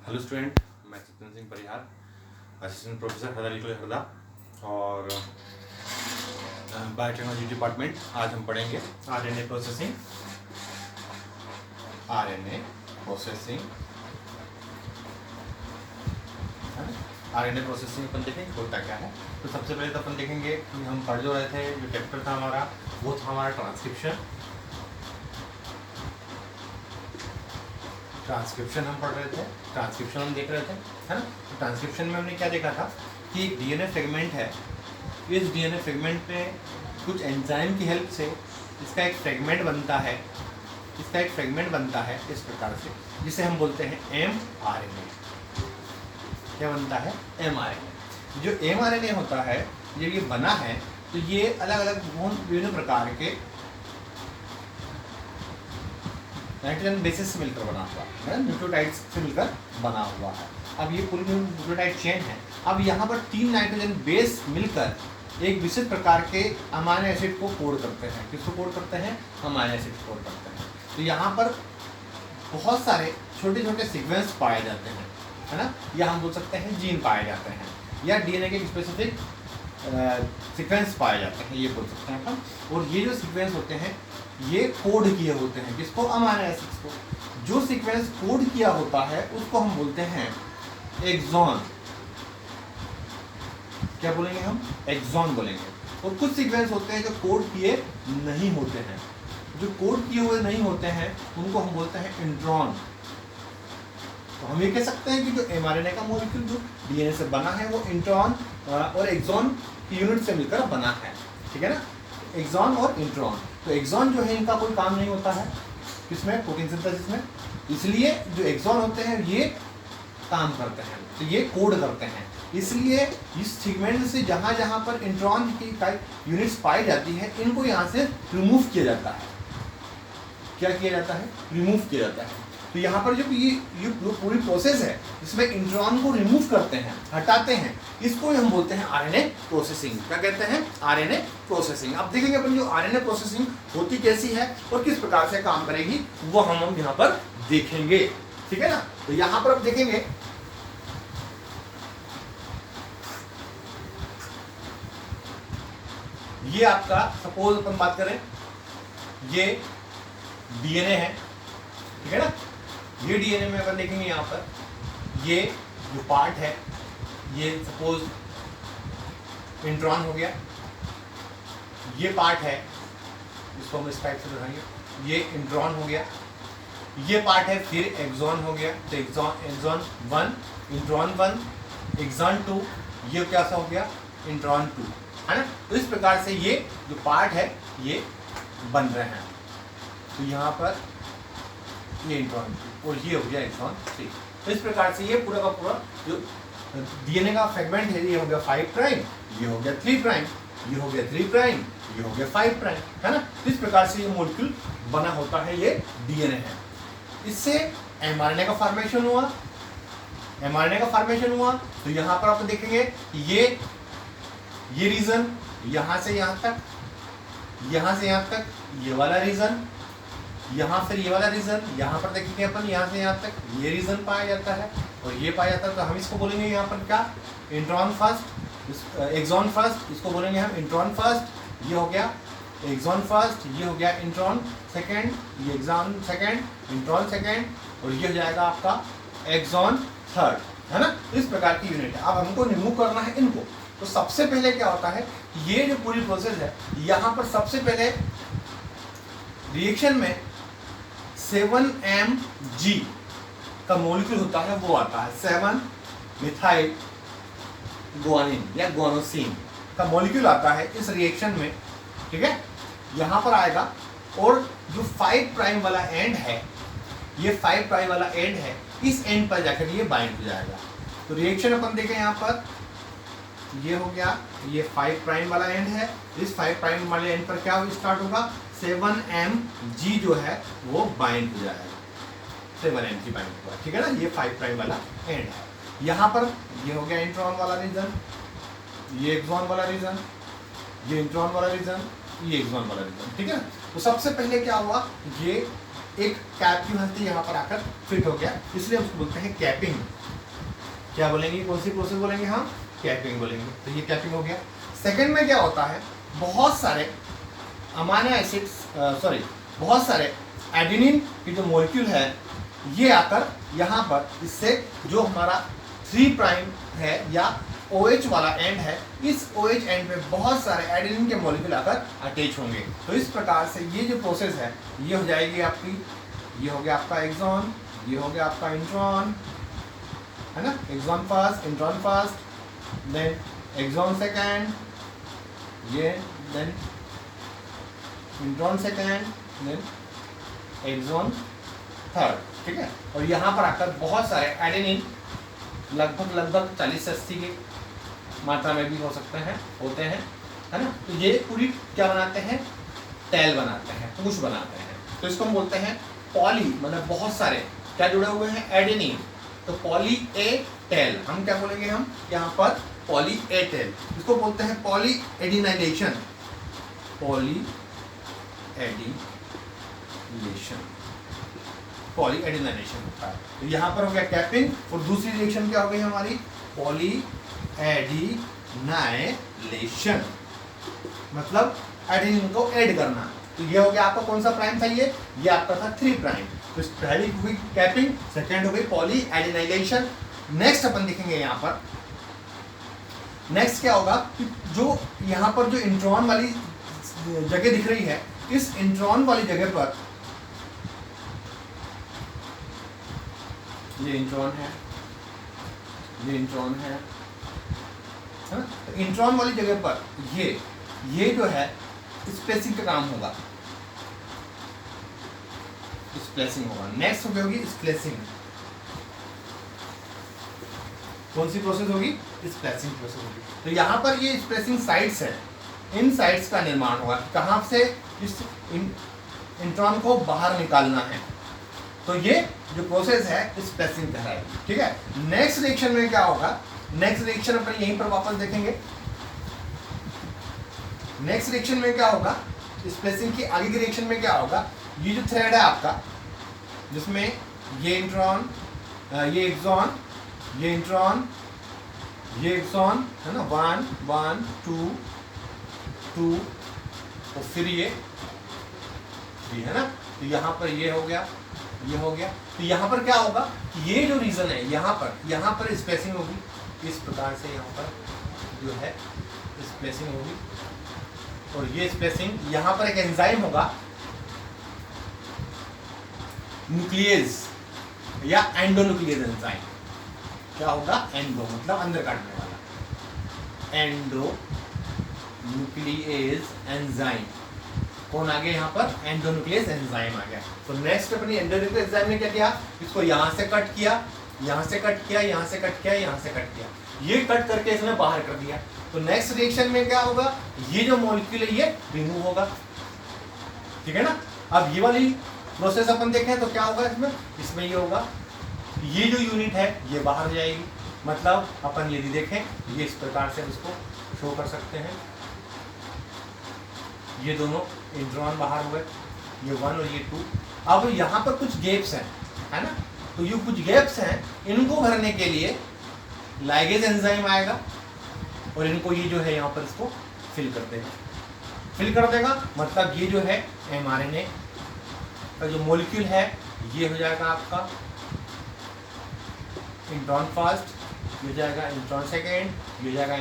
Hello student, मैं Satyan Singh Parihar, assistant professor Harda Harda और biotechnology department. आज हम पढ़ेंगे आरएनए प्रोसेसिंग। आरएनए प्रोसेसिंग अपन देखेंगे होता क्या है। तो सबसे पहले तो अपन देखेंगे कि हम पढ़ जो रहे थे, जो चैप्टर था हमारा वो था हमारा ट्रांसक्रिप्शन हम पढ़ रहे थे। ट्रांसक्रिप्शन हम देख रहे थे, है ना। तो ट्रांसक्रिप्शन में हमने क्या देखा था कि एक डीएनए फ्रेगमेंट है। इस डीएनए फ्रेगमेंट में कुछ एंजाइम की हेल्प से इसका एक फ्रेगमेंट बनता है। इस प्रकार से, जिसे हम बोलते हैं mRNA। क्या बनता है? mRNA। जो mRNA होता है, जब ये बना है तो ये अलग अलग विभिन्न प्रकार के नाइट्रोजन बेसिस से मिलकर बना हुआ है, न्यूक्लियोटाइड्स से मिलकर बना हुआ है। अब ये पूरी न्यूक्लियोटाइड चेन है। अब यहाँ पर 3 नाइट्रोजन बेस मिलकर एक विशिष्ट प्रकार के अमाइनो एसिड को कोड करते हैं। किसको कोड करते हैं? अमाइनो एसिड कोड करते हैं। तो यहाँ पर बहुत सारे छोटे छोटे सीक्वेंस पाए जाते हैं, है ना। या हम बोल सकते हैं जीन पाए जाते हैं, या डीएनए के स्पेसिफिक सीक्वेंस पाए जाते हैं, ये बोल सकते हैं अपन। और ये जो सीक्वेंस होते हैं ये कोड किए होते हैं। किसको? अमाइनो एसिड्स को। जो सीक्वेंस कोड किया होता है उसको हम बोलते हैं एक्सॉन। क्या बोलेंगे हम? एक्सॉन बोलेंगे। और कुछ सीक्वेंस होते हैं जो कोड किए नहीं होते हैं। जो कोड किए हुए नहीं होते हैं उनको हम बोलते हैं इंट्रॉन। तो हम ये कह सकते हैं कि जो एमआरएनए का मॉलिक्यूल जो डीएनए से बना है वो इंट्रॉन और एक्सॉन की यूनिट से मिलकर बना है, ठीक है ना। एक्सॉन और इंट्रॉन। तो एक्सॉन जो है इनका कोई काम नहीं होता है किसमें? प्रोटीन सिंथेसिस में। इसलिए जो एक्सॉन होते हैं ये काम करते हैं, तो ये कोड करते हैं। इसलिए इस सेगमेंट से जहाँ जहाँ पर इंट्रॉन की यूनिट्स पाई जाती है इनको यहाँ से रिमूव किया जाता है। क्या किया जाता है? रिमूव किया जाता है। तो यहाँ पर जो ये पूरी प्रोसेस है इसमें इंट्रॉन को रिमूव करते हैं, हटाते हैं, इसको हम बोलते हैं आरएनए प्रोसेसिंग। क्या कहते हैं? RNA processing. अब देखेंगे अपन जो आरएनए प्रोसेसिंग होती कैसी है और किस प्रकार से काम करेगी वो हम यहाँ पर देखेंगे, ठीक है ना। तो यहाँ पर अब देखेंगे ये आपका, सपोज अपन बात करें, ये डीएनए है, ठीक है ना। ये डीएनए में अपन देखेंगे यहाँ पर ये जो पार्ट है ये सपोज इंट्रॉन हो गया। ये पार्ट है, इसको हम इस टाइप से दिखाएंगे, ये इंट्रॉन हो गया। ये पार्ट है फिर एक्सॉन हो गया। तो एक्सॉन 1, इंट्रॉन 1, एक्सॉन 2, ये क्या सा हो गया? इंट्रॉन 2, है ना। तो इस प्रकार से ये जो पार्ट है ये बन रहे हैं। तो यहाँ पर ये इंट्रॉन 2 और ये हो गया एक्सॉन 3। तो इस प्रकार से ये पूरा का पूरा जो डीएनए का फ्रेगमेंट है ये हो गया 5 प्राइम, ये हो गया 3 प्राइम, ये हो गया 3 प्राइम, ये हो गया 5 प्राइम, है ना। तो इस प्रकार से ये मॉलिक्यूल बना होता है, ये डीएनए है। इससे एमआरएनए का फॉर्मेशन हुआ। तो यहाँ पर आप देखेंगे ये रीजन यहाँ से यहाँ तक, यहाँ से यहाँ तक ये वाला रीजन, यहाँ फिर ये वाला रीजन, यहाँ पर देखेंगे अपन यहाँ से यहाँ तक ये रीजन पाया जाता है और ये पाया जाता है। तो हम इसको बोलेंगे यहाँ पर क्या? इंट्रॉन फर्स्ट, एक्सॉन फर्स्ट, इसको बोलेंगे हम इंट्रॉन फर्स्ट। ये हो गया एक्सॉन फर्स्ट, ये हो गया इंट्रॉन सेकेंड, ये एक्सॉन सेकेंड, इंट्रॉन सेकेंड, और ये हो जाएगा आपका एक्सॉन थर्ड, है ना। इस प्रकार की यूनिट है। अब हमको रिमूव करना है इनको। तो सबसे पहले क्या होता है, ये जो पूरी प्रोसेस है यहाँ पर सबसे पहले रिएक्शन में 7mg का मॉलिक्यूल होता है, वो आता है 7 मिथाइल गुआनिन या गुआनोसिन का मॉलिक्यूल आता है इस रिएक्शन में, ठीक है। यहाँ पर आएगा और जो 5 प्राइम वाला एंड है, ये 5 प्राइम वाला एंड है, इस एंड पर जाकर ये बाइंड हो जाएगा। तो रिएक्शन अपन देखें यहाँ पर ये हो गया, ये 5 प्राइम वाला एंड है। इस 5 प्राइम वाले एंड पर क्या स्टार्ट होगा? 7mg जो है वो बाइंड हो जाएगा, 7mg बाइंड हुआ, ठीक है ना। ये 5 प्राइम वाला एंड है। यहाँ पर ये हो गया इंट्रॉन वाला रीजन, ये एक्सॉन वाला रीजन, ये इंट्रॉन वाला रीजन, ये एक्सॉन वाला रीजन, ठीक है ना। तो सबसे पहले क्या हुआ, ये एक कैप की हस्ती यहाँ पर आकर फिट हो गया, इसलिए हम उसको बोलते हैं कैपिंग। क्या बोलेंगे, कौन सी प्रोसेस बोलेंगे हम, कैपिंग बोलेंगे। तो ये कैपिंग हो गया। सेकंड में क्या होता है, बहुत सारे अमाइनो एसिड्स बहुत सारे एडेनिन की जो मॉलिक्यूल है ये आकर यहाँ पर इससे जो हमारा 3 प्राइम है या OH वाला एंड है, इस OH एंड में बहुत सारे एडेनिन के मॉलिक्यूल आकर अटैच होंगे। तो इस प्रकार से ये जो प्रोसेस है ये हो जाएगी आपकी, ये हो गया आपका एक्सॉन, ये हो गया आपका इंट्रॉन, है ना, exon first, intron first, then exon second, ये then intron second, then exon third, ठीक है। और यहाँ पर आकर बहुत सारे एडेनिन लगभग 40 से 80 की मात्रा में भी हो सकते हैं, होते हैं, है ना। तो ये पूरी क्या बनाते हैं, टेल बनाते हैं, पूंछ बनाते हैं। तो इसको हम बोलते हैं पॉली, मतलब बहुत सारे क्या जुड़े हुए हैं, एडेनिन। तो पॉली ए टेल, हम क्या बोलेंगे, हम यहाँ पर पॉली ए टेल, इसको बोलते हैं poly adenylation, poly adenylation, poly adenylation होता है। तो यहाँ पर हो गया कैपिंग, और दूसरी रिएक्शन क्या हो गई हमारी, पॉली एडिनाइलेशन, मतलब एडेनिन को ऐड करना। तो ये हो गया आपका कौन सा प्राइम था, ये आपका था 3 प्राइम। तो पहली हुई कैपिंग, सेकेंड हो गई पॉली एडिनाइलेशन। नेक्स्ट अपन देखेंगे यहाँ पर, नेक्स्ट क्या होगा कि जो यहाँ पर जो इंट्रॉन वाली जगह दिख रही है, इस इंट्रॉन वाली जगह पर ये इंट्रॉन है, ये इंट्रॉन है ना। तो इंट्रॉन वाली जगह पर ये जो है स्पेसिंग का काम होगा, स्प्लेसिंग होगा। नेक्स्ट होगी स्प्लेसिंग, कौन सी प्रोसेस होगी, स्प्लेसिंग प्रोसेस होगी। तो यहाँ पर ये स्प्लेसिंग साइट्स है, इन साइट्स का निर्माण होगा, कहाँ से, इस इंट्रॉन को बाहर निकालना है। तो ये जो प्रोसेस है स्प्लेसिंग कहलाएगी, ठीक है। नेक्स्ट रिएक्शन में क्या होगा, नेक्स्ट रिएक्शन अपन यहीं पर वापस देखेंगे। नेक्स्ट रिएक्शन में क्या होगा, स्प्लेसिंग की आगे की रिएक्शन में क्या होगा, ये जो थ्रेड है आपका, जिसमें ये इंट्रॉन, ये एक्सॉन, ये इंट्रॉन, ये एक्सॉन, है ना, 1 1 2 2 और फिर ये 3, है ना। तो यहाँ पर ये हो गया, ये हो गया। तो यहाँ पर क्या होगा कि ये जो रीजन है, यहाँ पर स्पेसिंग होगी, इस प्रकार से यहाँ पर जो है स्पेसिंग होगी। और ये स्पेसिंग, यहाँ पर एक एंजाइम होगा, न्यूक्लियस या एंडोन्यूक्लियस एंजाइम। क्या होगा, एंडो मतलब अंदर काटने वाला, एंडोन्यूक्लियस एंजाइम। कौन आ गया यहाँ पर, एंडोन्यूक्लियस एंजाइम आ गया। तो नेक्स्ट अपनी एंडोन्यूक्लियस एंजाइम ने क्या किया, इसको यहाँ से कट किया, यहाँ से कट किया, यहाँ से कट किया, यहाँ से कट किया, ये कट करके इसने बाहर कर दिया। तो नेक्स्ट रिएक्शन में क्या होगा, ये जो मॉलिक्यूल है ये रिमूव होगा, ठीक है ना। अब ये वाली प्रोसेस अपन देखें तो क्या होगा, इसमें ये होगा, ये जो यूनिट है ये बाहर जाएगी। मतलब अपन यदि देखें, ये इस प्रकार से इसको शो कर सकते हैं, ये दोनों इंट्रॉन बाहर हुए, ये 1 और ये 2। अब यहाँ पर कुछ गैप्स हैं, है ना। तो ये कुछ गैप्स हैं, इनको भरने के लिए लाइगेज एंजाइम आएगा और इनको ये जो है यहाँ पर इसको फिल कर देगा, मतलब ये जो है mRNA का जो मॉलिक्यूल है ये हो जाएगा आपका इंट्रॉन फर्स्ट, ये हो जाएगा इंट्रॉन सेकेंड, ये हो जाएगा